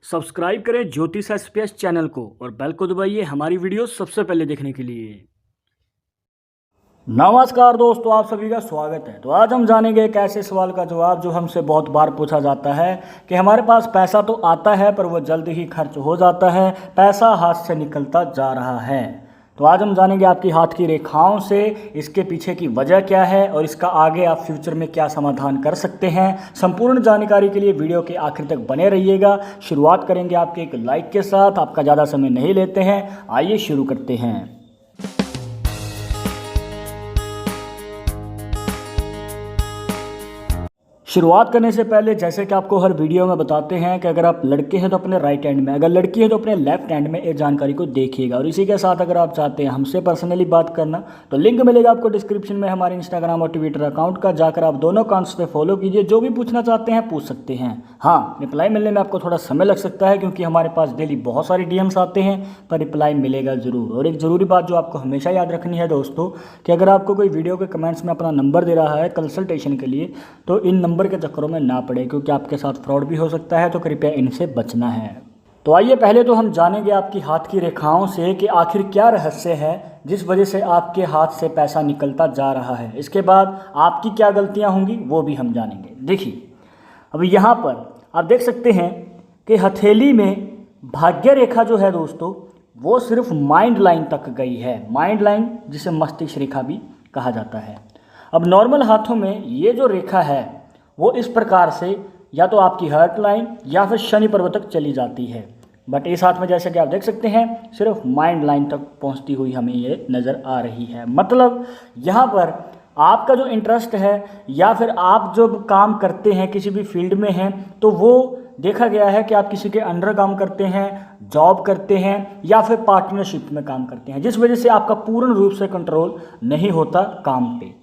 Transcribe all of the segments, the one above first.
Subscribe करें ज्योतिष SPS channel को और बेल को दबाइए हमारी वीडियो सबसे पहले देखने के लिए। नमस्कार दोस्तों, आप सभी का स्वागत है। तो आज हम जानेंगे एक ऐसे सवाल का जवाब जो हमसे बहुत बार पूछा जाता है कि हमारे पास पैसा तो आता है पर वो जल्द ही खर्च हो जाता है, पैसा हाथ से निकलता जा रहा है। तो आज हम जानेंगे आपकी हाथ की रेखाओं से इसके पीछे की वजह क्या है और इसका आगे आप फ्यूचर में क्या समाधान कर सकते हैं। संपूर्ण जानकारी के लिए वीडियो के आखिर तक बने रहिएगा। शुरुआत करेंगे आपके एक लाइक के साथ। आपका ज़्यादा समय नहीं लेते हैं, आइए शुरू करते हैं। शुरुआत करने से पहले जैसे कि आपको हर वीडियो में बताते हैं कि अगर आप लड़के हैं तो अपने राइट हैंड में, अगर लड़की है तो अपने लेफ्ट हैंड में ये जानकारी को देखिएगा। और इसी के साथ अगर आप चाहते हैं हमसे पर्सनली बात करना तो लिंक मिलेगा आपको डिस्क्रिप्शन में हमारे इंस्टाग्राम और ट्विटर अकाउंट का, जाकर आप दोनों अकाउंट्स पे फॉलो कीजिए। जो भी पूछना चाहते हैं पूछ सकते हैं। हाँ, रिप्लाई मिलने में आपको थोड़ा समय लग सकता है क्योंकि हमारे पास डेली बहुत सारी डीएम्स आते हैं, पर रिप्लाई मिलेगा ज़रूर। और एक ज़रूरी बात जो आपको हमेशा याद रखनी है दोस्तों कि अगर आपको कोई वीडियो के कमेंट्स में अपना नंबर दे रहा है कंसल्टेशन के लिए तो इन नंबर के चक्करों में ना पड़े क्योंकि आपके साथ फ्रॉड भी हो सकता है, तो कृपया इनसे बचना है। तो आइए पहले तो हम जानेंगे आपकी हाथ की रेखाओं से कि आखिर क्या रहस्य है जिस वजह से आपके हाथ से पैसा निकलता जा रहा है। इसके बाद आपकी क्या गलतियां होंगी वो भी हम जानेंगे। देखिए, अभी यहाँ पर आप देख सकते हैं कि हथेली में भाग्य रेखा जो है दोस्तों वो सिर्फ माइंड लाइन तक गई है। माइंड लाइन जिसे मस्तिष्क रेखा भी कहा जाता है। अब नॉर्मल हाथों में ये जो रेखा है वो इस प्रकार से या तो आपकी हार्ट लाइन या फिर शनि पर्वत तक चली जाती है, बट इस हाथ में जैसे कि आप देख सकते हैं सिर्फ माइंड लाइन तक पहुंचती हुई हमें ये नज़र आ रही है। मतलब यहाँ पर आपका जो इंटरेस्ट है या फिर आप जो काम करते हैं किसी भी फील्ड में हैं तो वो देखा गया है कि आप किसी के अंडर काम करते हैं, जॉब करते हैं या फिर पार्टनरशिप में काम करते हैं, जिस वजह से आपका पूर्ण रूप से कंट्रोल नहीं होता काम पे,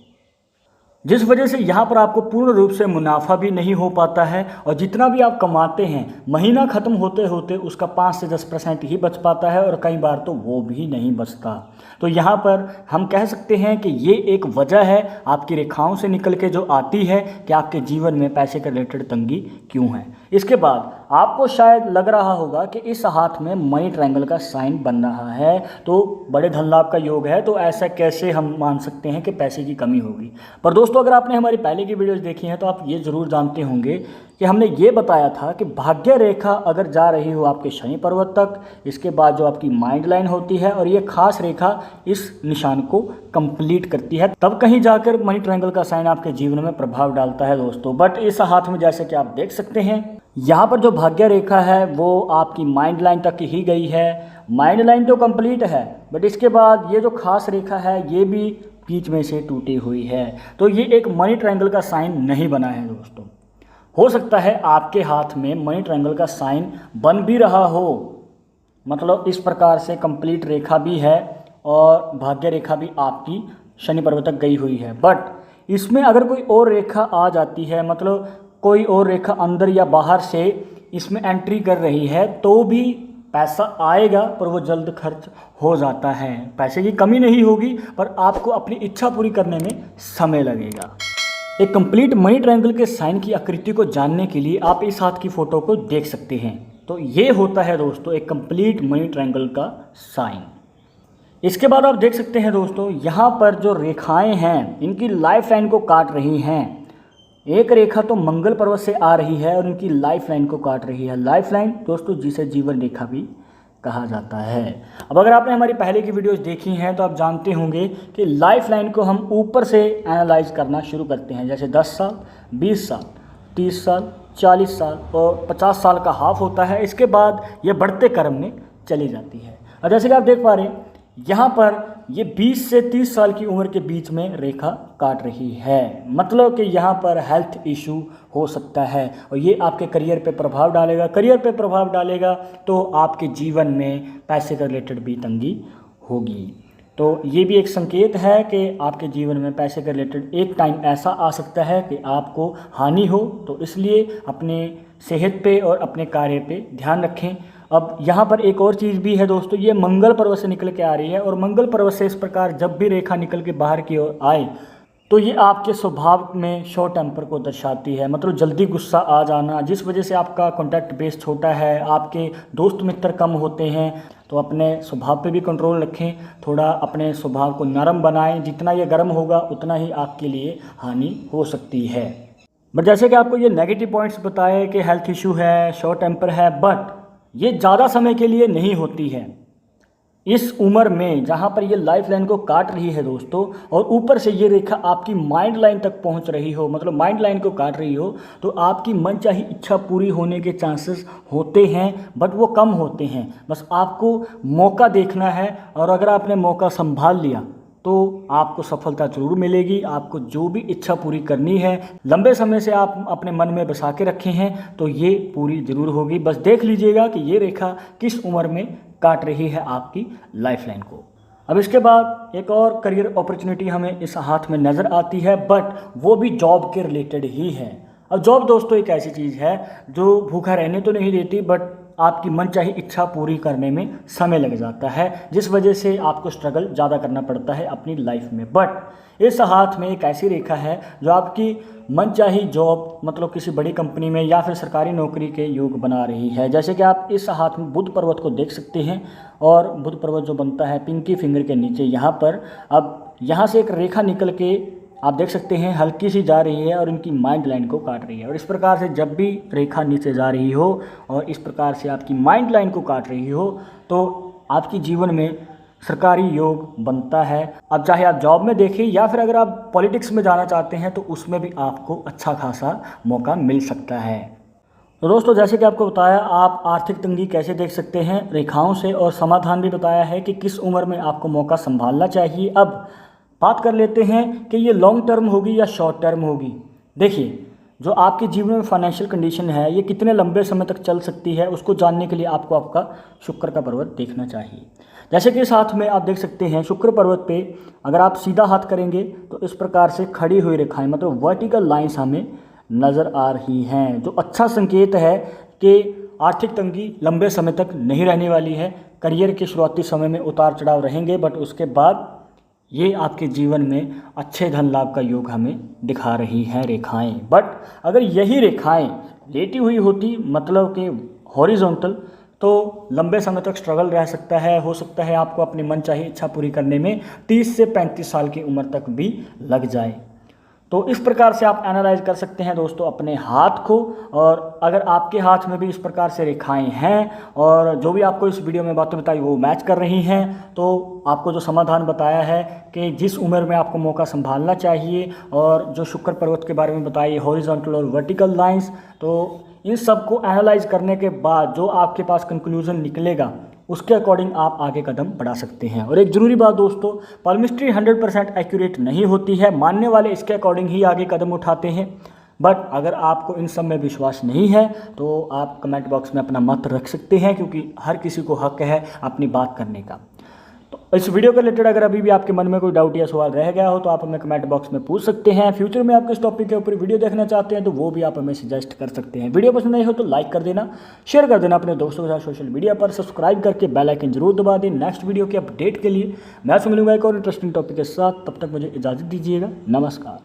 जिस वजह से यहाँ पर आपको पूर्ण रूप से मुनाफा भी नहीं हो पाता है। और जितना भी आप कमाते हैं महीना ख़त्म होते होते उसका 5 से 10% ही बच पाता है और कई बार तो वो भी नहीं बचता। तो यहाँ पर हम कह सकते हैं कि ये एक वजह है आपकी रेखाओं से निकल के जो आती है कि आपके जीवन में पैसे के रिलेटेड तंगी क्यों है। इसके बाद आपको शायद लग रहा होगा कि इस हाथ में मनी ट्रायंगल का साइन बन रहा है तो बड़े धन लाभ का योग है, तो ऐसा कैसे हम मान सकते हैं कि पैसे की कमी होगी। पर दोस्तों अगर आपने हमारी पहले की वीडियोस देखी हैं तो आप ये ज़रूर जानते होंगे कि हमने ये बताया था कि भाग्य रेखा अगर जा रही हो आपके शनि पर्वत तक, इसके बाद जो आपकी माइंड लाइन होती है और ये खास रेखा इस निशान को कंप्लीट करती है, तब कहीं जाकर मनी ट्रायंगल का साइन आपके जीवन में प्रभाव डालता है दोस्तों। बट इस हाथ में जैसे कि आप देख सकते हैं यहाँ पर जो भाग्य रेखा है वो आपकी माइंड लाइन तक ही गई है। माइंड लाइन तो कंप्लीट है बट इसके बाद ये जो खास रेखा है ये भी बीच में से टूटी हुई है, तो ये एक मनी ट्रायंगल का साइन नहीं बना है दोस्तों। हो सकता है आपके हाथ में मनी ट्रायंगल का साइन बन भी रहा हो, मतलब इस प्रकार से कंप्लीट रेखा भी है और भाग्य रेखा भी आपकी शनि पर्वत तक गई हुई है। बट इसमें अगर कोई और रेखा आ जाती है, मतलब कोई और रेखा अंदर या बाहर से इसमें एंट्री कर रही है तो भी पैसा आएगा पर वो जल्द खर्च हो जाता है। पैसे की कमी नहीं होगी पर आपको अपनी इच्छा पूरी करने में समय लगेगा। एक कंप्लीट मनी ट्रायंगल के साइन की आकृति को जानने के लिए आप इस हाथ की फोटो को देख सकते हैं। तो ये होता है दोस्तों एक कंप्लीट मनी ट्रायंगल का साइन। इसके बाद आप देख सकते हैं दोस्तों यहाँ पर जो रेखाएं हैं इनकी लाइफ लाइन को काट रही हैं। एक रेखा तो मंगल पर्वत से आ रही है और इनकी लाइफ लाइन को काट रही है। लाइफ लाइन दोस्तों जिसे जीवन रेखा भी कहा जाता है। अब अगर आपने हमारी पहले की वीडियोस देखी हैं तो आप जानते होंगे कि लाइफ लाइन को हम ऊपर से एनालाइज करना शुरू करते हैं, जैसे 10 साल, 20 साल, 30 साल, 40 साल और 50 साल का हाफ होता है। इसके बाद ये बढ़ते क्रम में चली जाती है। और जैसे कि आप देख पा रहे हैं यहाँ पर ये 20 से 30 साल की उम्र के बीच में रेखा काट रही है, मतलब कि यहाँ पर हेल्थ इशू हो सकता है और ये आपके करियर पे प्रभाव डालेगा। करियर पे प्रभाव डालेगा तो आपके जीवन में पैसे के रिलेटेड भी तंगी होगी। तो ये भी एक संकेत है कि आपके जीवन में पैसे के रिलेटेड एक टाइम ऐसा आ सकता है कि आपको हानि हो, तो इसलिए अपने सेहत पे और अपने कार्य पे ध्यान रखें। अब यहाँ पर एक और चीज़ भी है दोस्तों, ये मंगल पर्वत से निकल के आ रही है और मंगल पर्वत से इस प्रकार जब भी रेखा निकल के बाहर की ओर आए तो ये आपके स्वभाव में शॉर्ट टेम्पर को दर्शाती है, मतलब जल्दी गुस्सा आ जाना, जिस वजह से आपका कॉन्टैक्ट बेस छोटा है, आपके दोस्त मित्र कम होते हैं। तो अपने स्वभाव पे भी कंट्रोल रखें, थोड़ा अपने स्वभाव को नरम बनाएं। जितना ये गर्म होगा उतना ही आपके लिए हानि हो सकती है। बट जैसे कि आपको ये नेगेटिव पॉइंट्स बताए कि हेल्थ इशू है, शॉर्ट टेम्पर है, बट ये ज़्यादा समय के लिए नहीं होती है। इस उम्र में जहाँ पर ये लाइफ लाइन को काट रही है दोस्तों, और ऊपर से ये रेखा आपकी माइंड लाइन तक पहुँच रही हो, मतलब माइंड लाइन को काट रही हो, तो आपकी मनचाही इच्छा पूरी होने के चांसेस होते हैं, बट वो कम होते हैं। बस आपको मौका देखना है, और अगर आपने मौका संभाल लिया तो आपको सफलता जरूर मिलेगी। आपको जो भी इच्छा पूरी करनी है, लंबे समय से आप अपने मन में बसा के रखे हैं, तो ये पूरी जरूर होगी। बस देख लीजिएगा कि ये रेखा किस उम्र में काट रही है आपकी लाइफ लाइन को। अब इसके बाद एक और करियर अपॉर्चुनिटी हमें इस हाथ में नज़र आती है, बट वो भी जॉब के रिलेटेड ही है। अब जॉब दोस्तों एक ऐसी चीज़ है जो भूखा रहने तो नहीं देती, बट आपकी मनचाही इच्छा पूरी करने में समय लग जाता है, जिस वजह से आपको स्ट्रगल ज़्यादा करना पड़ता है अपनी लाइफ में। बट इस हाथ में एक ऐसी रेखा है जो आपकी मनचाही जॉब, मतलब किसी बड़ी कंपनी में या फिर सरकारी नौकरी के योग बना रही है। जैसे कि आप इस हाथ में बुध पर्वत को देख सकते हैं, और बुध पर्वत जो बनता है पिंकी फिंगर के नीचे यहाँ पर। अब यहाँ से एक रेखा निकल के आप देख सकते हैं हल्की सी जा रही है और इनकी माइंड लाइन को काट रही है। और इस प्रकार से जब भी रेखा नीचे जा रही हो और इस प्रकार से आपकी माइंड लाइन को काट रही हो, तो आपकी जीवन में सरकारी योग बनता है। अब चाहे आप जॉब में देखें या फिर अगर आप पॉलिटिक्स में जाना चाहते हैं, तो उसमें भी आपको अच्छा खासा मौका मिल सकता है। तो दोस्तों जैसे कि आपको बताया, आप आर्थिक तंगी कैसे देख सकते हैं रेखाओं से, और समाधान भी बताया है कि किस उम्र में आपको मौका संभालना चाहिए। अब बात कर लेते हैं कि ये लॉन्ग टर्म होगी या शॉर्ट टर्म होगी। देखिए, जो आपके जीवन में फाइनेंशियल कंडीशन है, ये कितने लंबे समय तक चल सकती है, उसको जानने के लिए आपको आपका शुक्र का पर्वत देखना चाहिए। जैसे कि इस हाथ में आप देख सकते हैं शुक्र पर्वत पे अगर आप सीधा हाथ करेंगे तो इस प्रकार से खड़ी हुई रेखाएं, मतलब वर्टिकल लाइंस हमें नज़र आ रही हैं, जो अच्छा संकेत है कि आर्थिक तंगी लंबे समय तक नहीं रहने वाली है। करियर के शुरुआती समय में उतार चढ़ाव रहेंगे, बट उसके बाद ये आपके जीवन में अच्छे धन लाभ का योग हमें दिखा रही हैं रेखाएं। बट अगर यही रेखाएं लेटी हुई होती, मतलब कि हॉरिजॉन्टल, तो लंबे समय तक स्ट्रगल रह सकता है। हो सकता है आपको अपनी मनचाही इच्छा पूरी करने में 30 से 35 साल की उम्र तक भी लग जाए। तो इस प्रकार से आप एनालाइज कर सकते हैं दोस्तों अपने हाथ को। और अगर आपके हाथ में भी इस प्रकार से रेखाएं हैं और जो भी आपको इस वीडियो में बातें बताई वो मैच कर रही हैं, तो आपको जो समाधान बताया है कि जिस उम्र में आपको मौका संभालना चाहिए, और जो शुक्र पर्वत के बारे में बताइए हॉरिजॉन्टल और वर्टिकल लाइंस, तो इन सब को एनालाइज करने के बाद जो आपके पास कंक्लूजन निकलेगा उसके अकॉर्डिंग आप आगे कदम बढ़ा सकते हैं। और एक ज़रूरी बात दोस्तों, पाल्मिस्ट्री 100% एक्यूरेट नहीं होती है, मानने वाले इसके अकॉर्डिंग ही आगे कदम उठाते हैं। बट अगर आपको इन सब में विश्वास नहीं है तो आप कमेंट बॉक्स में अपना मत रख सकते हैं, क्योंकि हर किसी को हक है अपनी बात करने का। तो इस वीडियो के रिलेटेड अगर अभी भी आपके मन में कोई डाउट या सवाल रह गया हो तो आप हमें कमेंट बॉक्स में पूछ सकते हैं। फ्यूचर में आप किस टॉपिक के ऊपर वीडियो देखना चाहते हैं तो वो भी आप हमें सजेस्ट कर सकते हैं। वीडियो पसंद आई हो तो लाइक कर देना, शेयर कर देना अपने दोस्तों के साथ सोशल मीडिया पर, सब्सक्राइब करके बेल आइकन जरूर दबा दें। नेक्स्ट वीडियो के अपडेट के लिए मैं आपसे मिलूंगा एक और इंटरेस्टिंग टॉपिक के साथ। तब तक मुझे इजाज़त दीजिएगा। नमस्कार।